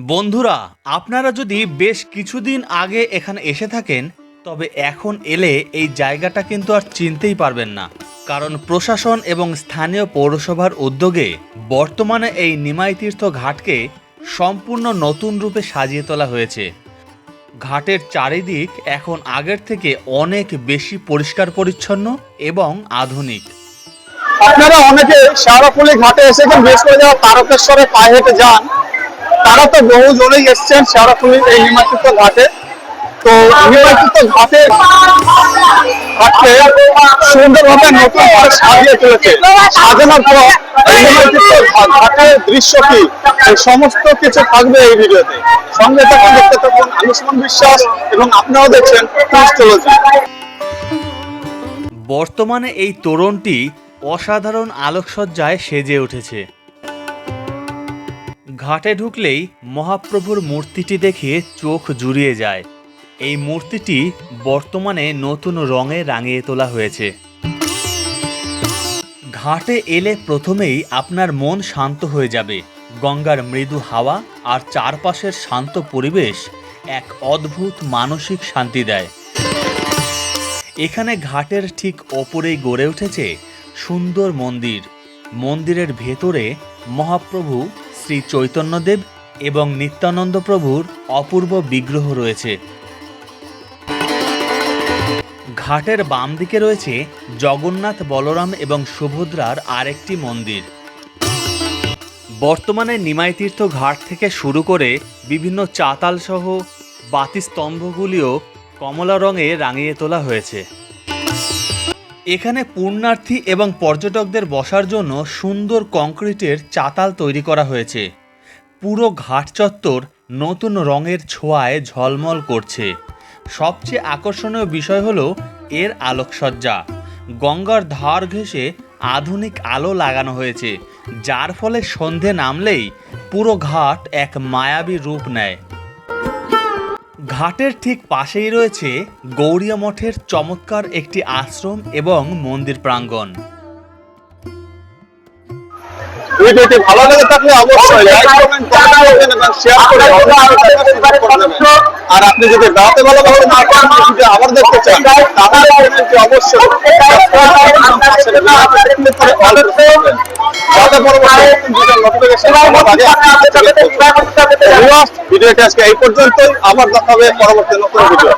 বন্ধুরা, আপনারা যদি বেশ কিছুদিন আগে এখানে এসে থাকেন তবে এখন এলে এই জায়গাটা কিন্তু আর চিনতেই পারবেন না। কারণ প্রশাসন এবং স্থানীয় পৌরসভার উদ্যোগে বর্তমানে এই নিমাই তীর্থ ঘাটকে সম্পূর্ণ নতুন রূপে সাজিয়ে তোলা হয়েছে। ঘাটের চারিদিক এখন আগের থেকে অনেক বেশি পরিষ্কার পরিচ্ছন্ন এবং আধুনিক। আপনারা অনেকে শেওড়াফুলি ঘাটে এসেছেন, বিশেষ করে যারা তারকেশ্বরে পায়ে হেঁটে যান তারা তো বহু জনেই এসছেন শেওড়াফুলির এই নিমাইতীর্থ ঘাটে। তো নিমাইতীর্থ ঘাটে ঘাটকে সুন্দরভাবে নতুন করে সাজিয়ে তুলেছে। সাজানোর পর এই নিমাইতীর্থ ঘাটের দৃশ্য কি, এই সমস্ত কিছু থাকবে এই ভিডিওতে। সঙ্গে থাকুন, দেখতে থাকুন। আমি সুমন বিশ্বাস এবং আপনারাও দেখছেন টুরিস্টোলজি। বর্তমানে এই তোরণটি অসাধারণ আলোকসজ্জায় সেজে উঠেছে। ঘাটে ঢুকলেই মহাপ্রভুর মূর্তিটি দেখে চোখ জুড়িয়ে যায়। এই মূর্তিটি বর্তমানে নতুন রঙে রাঙিয়ে তোলা হয়েছে। ঘাটে এলে প্রথমেই আপনার মন শান্ত হয়ে যাবে। গঙ্গার মৃদু হাওয়া আর চারপাশের শান্ত পরিবেশ এক অদ্ভুত মানসিক শান্তি দেয়। এখানে ঘাটের ঠিক ওপরেই গড়ে উঠেছে সুন্দর মন্দির। মন্দিরের ভেতরে মহাপ্রভু শ্রী চৈতন্যদেব এবং নিত্যানন্দ প্রভুর অপূর্ব বিগ্রহ রয়েছে। ঘাটের বাম দিকে রয়েছে জগন্নাথ, বলরাম এবং সুভদ্রার আরেকটি মন্দির। বর্তমানে নিমাই তীর্থ ঘাট থেকে শুরু করে বিভিন্ন চাতাল সহ বাতিস্তম্ভগুলিও কমলা রঙে রাঙিয়ে তোলা হয়েছে। এখানে পুণ্যার্থী এবং পর্যটকদের বসার জন্য সুন্দর কংক্রিটের চাতাল তৈরি করা হয়েছে। পুরো ঘাট চত্বর নতুন রঙের ছোঁয়ায় ঝলমল করছে। সবচেয়ে আকর্ষণীয় বিষয় হলো এর আলোকসজ্জা। গঙ্গার ধার ঘেঁষে আধুনিক আলো লাগানো হয়েছে, যার ফলে সন্ধে নামলেই পুরো ঘাট এক মায়াবী রূপ নেয়। ঘাটের ঠিক পাশেই রয়েছে গৌড়িয়া মঠের চমৎকার একটি আশ্রম এবং মন্দির প্রাঙ্গণ। ভিডিওটি ভালো লেগে থাকলে অবশ্যই লাইক, কমেন্ট, করবেন এবং শেয়ার করে দেবেন। আর আপনি যদি বেড়াতে ভালোবাসেন আর ভিডিও আবার দেখতে চান তাহলে চ্যানেলটি অবশ্যই ভিডিওটি আজকে এই পর্যন্তই। আবার দেখা হবে পরবর্তী নতুন ভিডিও।